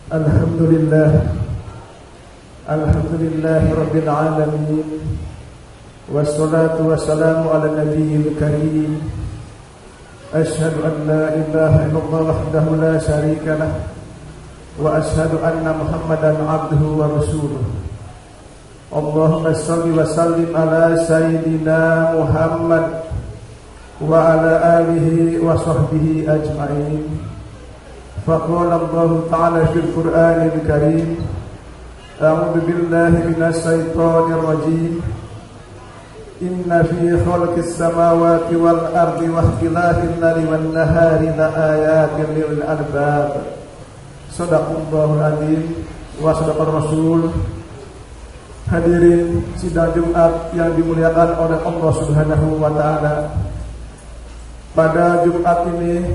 Alhamdulillah Rabbil Alamin. Wassalatu wassalamu ala nabiyyil karim. Ashhadu an la ilaha illallah wahdahu la syarika lah, wa ashhadu anna Muhammadan abduhu wa rasuluh. Allahumma salli wa sallim ala sayyidina Muhammad wa ala alihi wa sahbihi ajma'in. فقال الله تعالى في القرآن الكريم: أعوذ بالله من الشيطان الرجيم إن في خلق السماوات والأرض واختلاف الليل والنهار لآيات لأولي الألباب. صدق الله العظيم wa sadaqar rasul. Hadirin sidang Jumat yang dimuliakan oleh Allah Subhanahu wa taala. Pada Jumat ini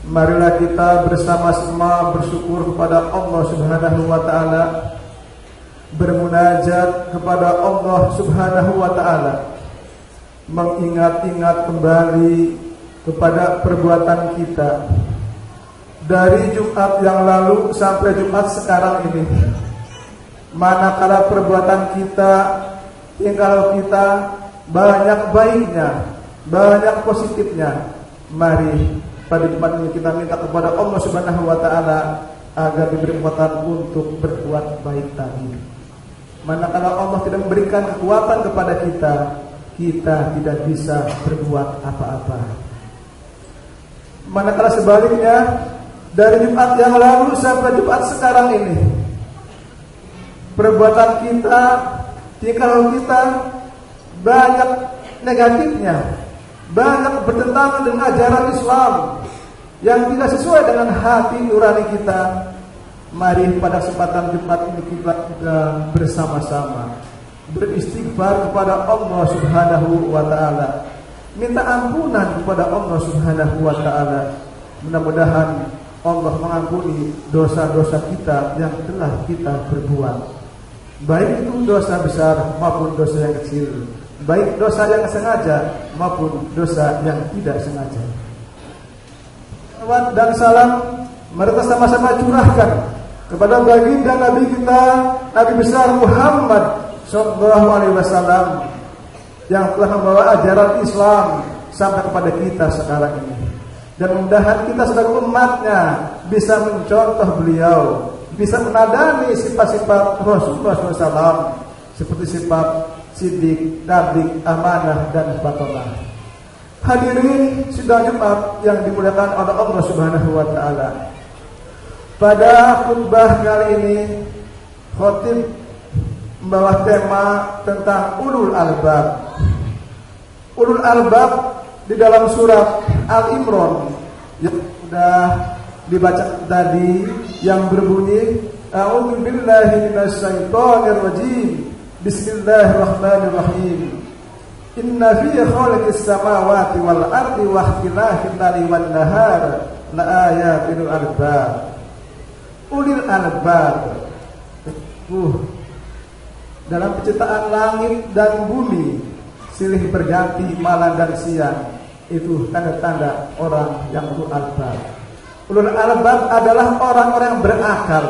marilah kita bersama-sama bersyukur kepada Allah Subhanahu wa taala, bermunajat kepada Allah Subhanahu wa taala, mengingat-ingat kembali kepada perbuatan kita dari Jumat yang lalu sampai Jumat sekarang ini. Manakala perbuatan kita, tinggal kita banyak baiknya, banyak positifnya, mari pada Jumat ini kita minta kepada Allah Subhanahu wa taala agar diberi kekuatan untuk berbuat baik tadi. Manakala Allah tidak memberikan kekuatan kepada kita, kita tidak bisa berbuat apa-apa. Manakala sebaliknya, dari Jumat yang lalu sampai Jumat sekarang ini, perbuatan kita, tingkah kita banyak negatifnya, banyak bertentangan dengan ajaran Islam yang tidak sesuai dengan hati nurani kita. Mari pada kesempatan Jumat ini kita bersama-sama beristighfar kepada Allah Subhanahu wa taala, minta ampunan kepada Allah Subhanahu wa taala. Mudah-mudahan Allah mengampuni dosa-dosa kita yang telah kita perbuat, baik itu dosa besar maupun dosa yang kecil, baik dosa yang sengaja maupun dosa yang tidak sengaja. Salawat dan salam mereka sama-sama curahkan kepada baginda Nabi kita, Nabi besar Muhammad sallallahu alaihi wasallam, yang telah membawa ajaran Islam sampai kepada kita sekarang ini. Dan mudah-mudahan kita sebagai umatnya bisa mencontoh beliau, bisa menadani sifat-sifat Rasulullah SAW, seperti sifat siddiq, tablik, amanah, dan batonah. Hadirin sidang Jumat yang dimuliakan oleh Allah Subhanahu wa taala. Pada khutbah kali ini, khatib membawa tema tentang ulul albab. Ulul albab di dalam surat Al-Imran yang sudah dibaca tadi, yang berbunyi A'udzu billahi minasyaitonir rajim. Bismillahirrahmanirrahim. Inna fi khalqis samawati wal ardi wa ikhtilafil laili wan nahar la ayatin lil albab. Ulil albab. Dalam penciptaan langit dan bumi, silih berganti malam dan siang, itu tanda-tanda orang yang ulul albab. Ulul albab adalah orang-orang yang berakal.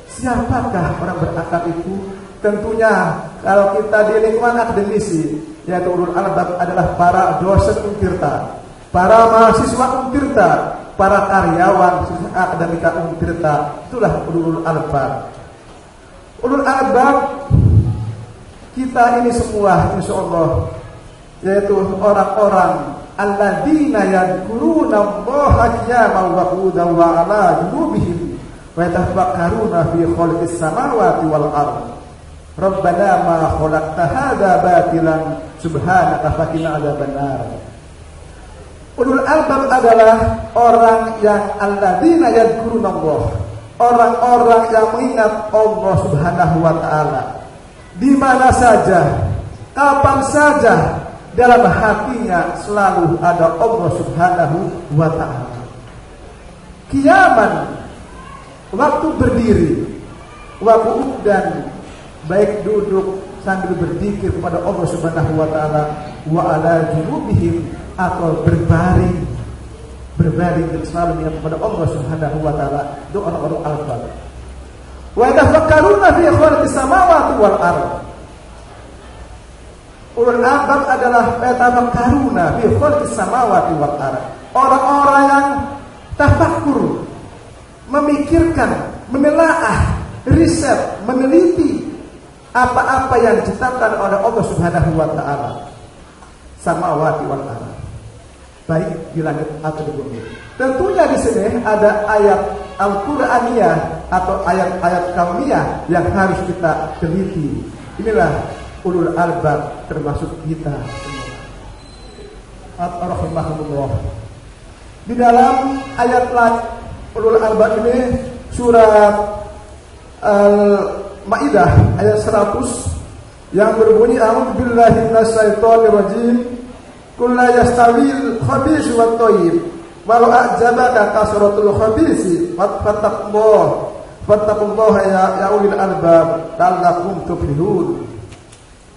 Siapakah orang berakal itu? Tentunya kalau kita di lingkungan akademisi, yaitu ulul albab adalah para dosen Untirta, para mahasiswa Untirta, para karyawan akademika Untirta, itulah ulul albab. Ulul albab kita ini semua insyaallah, yaitu orang-orang alladzina yadhkuruna Allaha qiyaman wa qu'udan wa 'ala junubihim wa yatafakkaruna fi khalqis samawati wal ardh. Rabbana ma khalaqta hadza batilan subhanaka faqina adzabannar. Ulul albab adalah orang yang alladzina yadhkuruna Allah, orang-orang yang mengingat Allah Subhanahu wa taala di mana saja, kapan saja, dalam hatinya selalu ada Allah Subhanahu wa taala. Qiyaman, waktu berdiri, waktu dan baik duduk sambil berzikir kepada Allah Subhanahu wa taala, wa ala junubihim, atau berbaring dan selalu mengingat kepada Allah Subhanahu wa taala. Itu orang-orang albab. wa yatafakkaruna fi khalqis samawati wal ardh. Ulul albab adalah yatafakkaruna fi khalqis samawati wal ardh. Orang-orang yang tafakkur, memikirkan, menelaah, riset, meneliti apa-apa yang diciptakan oleh Allah Subhanahu wa taala. Samawati wal ardh. Baik di langit atau di bumi. Tentunya di sini ada ayat Al-Qur'aniyah atau ayat-ayat kauniyah yang harus kita teliti. Inilah ulul albab termasuk kita semua. Rahimahullah. Di dalam ayat ulul albab ini surat Al-Maidah ayat 100 yang berbunyi a'udzu billahi minasyaitonir rajim. Qul la yastawil khabithu wat thayyib walau a'jabaka kasratul khabisi fattaqullaha ya ulil albab la'allakum tuflihun.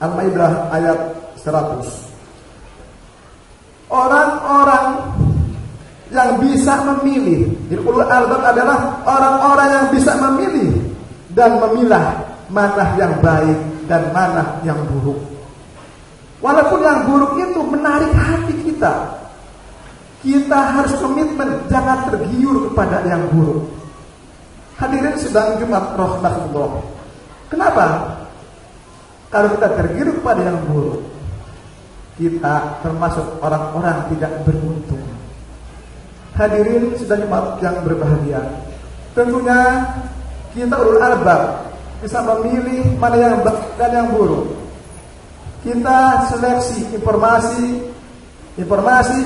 Al-Maidah ayat 100. Orang-orang yang bisa memilih, jadi ulul albab adalah orang-orang yang bisa memilih dan memilah mana yang baik dan mana yang buruk. Walaupun yang buruk itu menarik hati kita, kita harus komitmen, jangan tergiur kepada yang buruk. Hadirin sedang Jumat rahmatullah. Kenapa? Kalau kita tergiur kepada yang buruk, kita termasuk orang-orang tidak beruntung. Hadirin sedang Jumat yang berbahagia. Tentunya kita ulul albab bisa memilih mana yang baik dan yang buruk. Kita seleksi informasi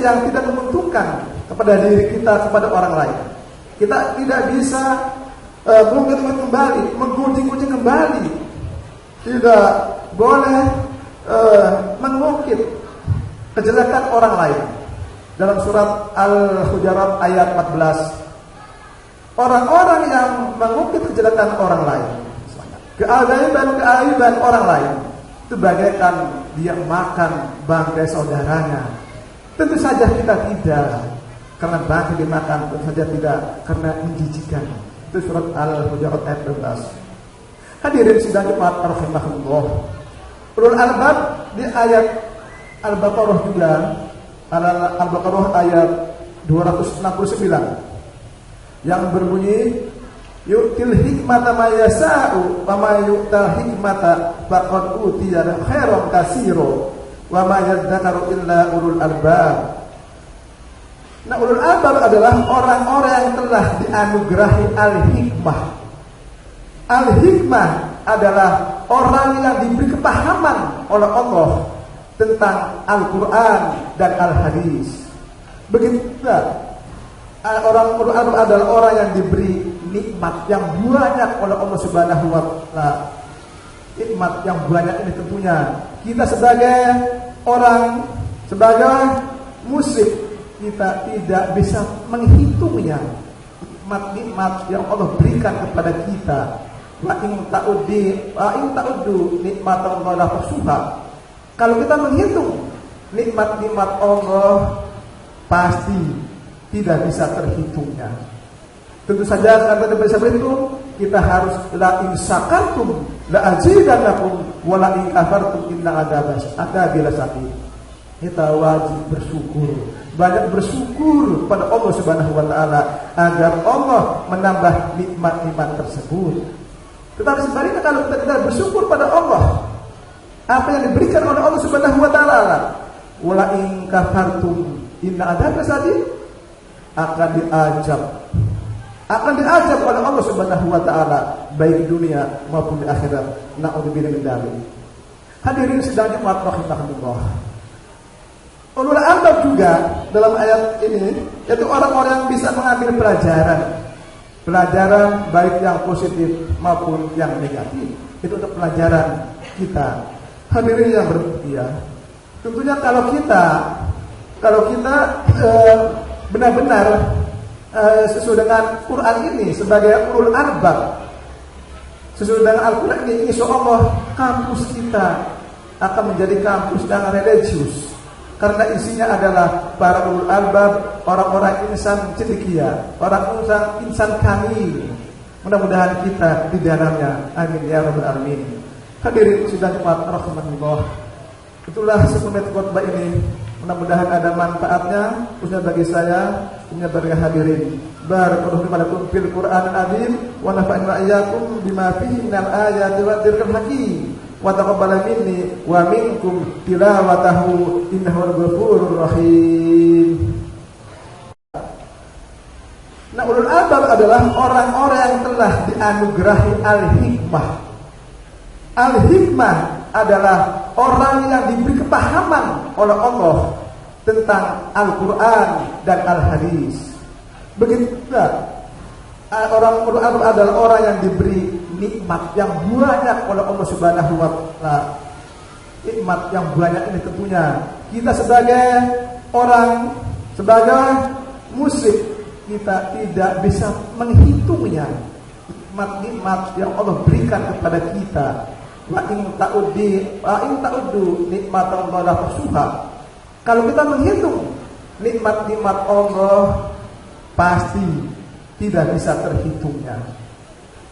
yang tidak menguntungkan kepada diri kita, kepada orang lain. Kita tidak bisa menggunjing kembali. Tidak boleh mengungkit kejelekan orang lain. Dalam surat Al-Hujurat ayat 14, orang-orang yang mengungkit kejelekan orang lain, keaiban orang lain, itu bagaikan dia makan bangkai saudaranya. Tentu saja kita tidak, karena bangkai dimakan, tentu saja tidak, karena menjijikan. Itu surat Al-Hujurat ayat 12. Hadirin sidang Jumat rahimahullah. Ulul albab di ayat Al-Baqarah juga, Al-Baqarah ayat 269 yang berbunyi yu'til hikmata ma yasa'u wa ma yu'tal hikmata faqad utiya khairan katsira wa ma yadzakaru illa ulul albab. Nah, ulul albab adalah orang-orang yang telah dianugerahi al-hikmah. Al-hikmah adalah orang yang diberi kepahaman oleh Allah tentang Al-Quran dan Al-Hadis. Begitu juga orang ulul albab adalah orang yang diberi nikmat yang banyak oleh Allah Subhanahu wa taala. Nikmat yang banyak ini tentunya kita sebagai orang, sebagai muslim, kita tidak bisa menghitungnya. Nikmat-nikmat yang Allah berikan kepada kita. Wa in ta'uddu nikmatallahi la tuhsuha. Kalau kita menghitung nikmat-nikmat Allah, pasti tidak bisa terhitungnya. Tentu saja karena tidak bisa berhitung, kita harus la in syakartum la azidannakum wa la in kafartum inna adzabi lasyadid. Kita wajib bersyukur, banyak bersyukur pada Allah Subhanahu wa taala agar Allah menambah nikmat-nikmat tersebut. Tetapi sebaliknya kalau kita tidak bersyukur pada Allah, apa yang diberikan oleh Allah Subhanahu wa taala, wala in kafartum inna adzabi lasyadid, akan diajab oleh Allah Subhanahu wa taala baik di dunia maupun di akhirat. Na'udzubillah min dzalik. Hadirin sedang Jumat rahimahullah. Ulul albab juga dalam ayat ini yaitu orang-orang yang bisa mengambil pelajaran baik yang positif maupun yang negatif. Itu untuk pelajaran kita. Hadirin yang berbahagia. Tentunya kalau kita benar-benar sesuai dengan Quran ini sebagai ulul albab, sesuai dengan Al-Quran ini, insya Allah kampus kita akan menjadi kampus yang religius, karena isinya adalah para ulul albab, orang-orang insan cendekia, orang insan kamil, Mudah-mudahan kita di dalamnya. Amin ya rabbal alamin. Hadirin sidang Jumat rahmatullah. Itulah 10 menit khutbah ini. Mudah-mudahan ada manfaatnya khususnya bagi saya, khususnya bagi hadirin. Barakallahu lakum fil Qur'anil azim wa nafa'ani wa iyyakum bima fihi minal ayati wa dzikril hakim. Wa taqabbal minni wa minkum tilawatahu innahu ghafurur rahim. Nah, ulul albab adalah orang-orang yang telah dianugerahi al-hikmah. Al-hikmah adalah orang yang diberi kepahaman oleh Allah tentang Al-Quran dan Al-Hadis. Begitu orang ulul albab adalah orang yang diberi nikmat yang banyak oleh Allah Subhanahu wa Ta'ala. Nikmat yang banyak ini tentunya kita sebagai orang, sebagai muslim, kita tidak bisa menghitungnya. Nikmat-nikmat yang Allah berikan kepada kita. Wa in ta'uddu nikmatallahi la tuhsuha. Kalau kita menghitung nikmat-nikmat Allah, pasti tidak bisa terhitungnya.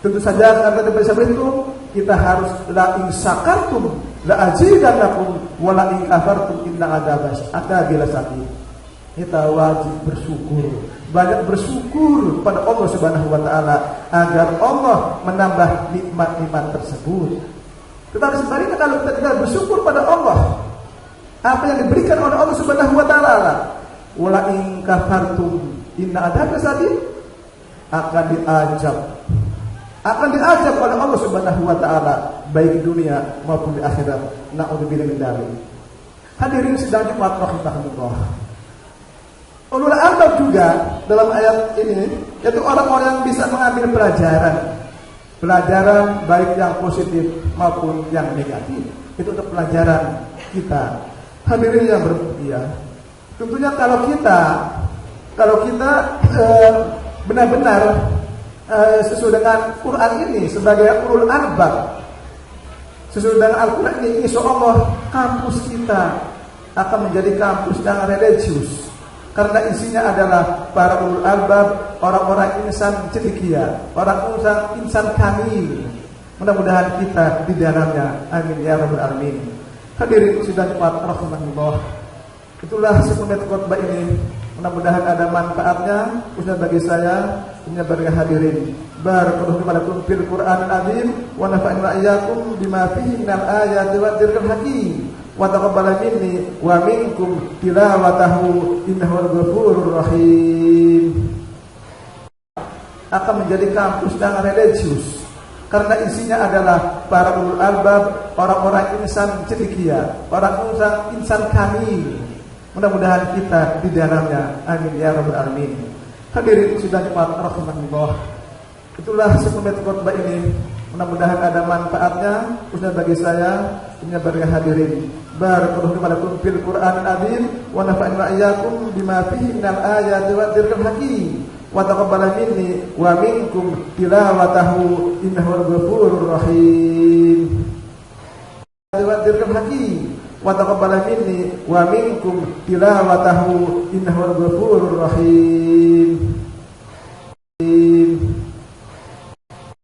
Tentu saja karena tidak bisa berhitung, kita harus la in syakartum la azidannakum wa la in kafartum inna adzabi lasyadid. Kita wajib bersyukur, banyak bersyukur pada Allah Subhanahu wa Ta'ala agar Allah menambah nikmat-nikmat tersebut. Tetapi sebaliknya kalau kita tidak bersyukur pada Allah, apa yang diberikan oleh Allah Subhanahu wa Ta'ala, wala in kafartum inna adzabi lasyadid, akan diajab oleh Allah Subhanahu wa Ta'ala baik di dunia maupun di akhirat. Na'udzubillah min dzalik. Hadirin sidang Jumat rahimahullah. Ulul albab juga dalam ayat ini yaitu orang-orang yang bisa mengambil pelajaran baik yang positif maupun yang negatif. Itu untuk pelajaran kita. Hadirin yang berbahagia. Tentunya kalau kita benar-benar sesuai dengan Quran ini sebagai ulul albab, sesuai dengan Al-Quran ini, insyaallah kampus kita akan menjadi kampus yang religius. Karena isinya adalah para ulul albab, orang-orang insan cendekia, orang-orang insan kamil. Mudah-mudahan kita di dalamnya. Amin ya rabbal alamin. Hadirin sidang Jumat rahmatullah. Itulah 10 menit khutbah ini. Mudah-mudahan ada manfaatnya khususnya bagi saya, khususnya bagi hadirin. Barakallahu lakum fil Qur'anil azim wa nafa'ani wa iyyakum bima fihi minal ayati wa dzikril hakim. Wa taqabbal minni wa minkum tilawatahu innahu ghafurur rahim. Akan menjadi kampus yang religius karena isinya adalah para ulul albab, orang-orang insan cendekia, orang-orang insan kamil. Mudah-mudahan kita di dalamnya. Amin ya rabbal alamin. Hadirin sidang Jumat rahmatullah. Itulah 10 menit khutbah ini. Mudah-mudahan ada manfaatnya khususnya bagi saya, khususnya bagi hadirin. Barakallahu lakum fil Qur'anil azim wa nafa'ani wa iyyakum bima fihi minal ayati wa dzikril hakim. Wa taqabbal minni wa minkum tilawatahu innahu ghafurur rahim. Wa dzikril hakim. Wa taqabbal minni wa minkum tilawatahu innahu ghafurur rahim.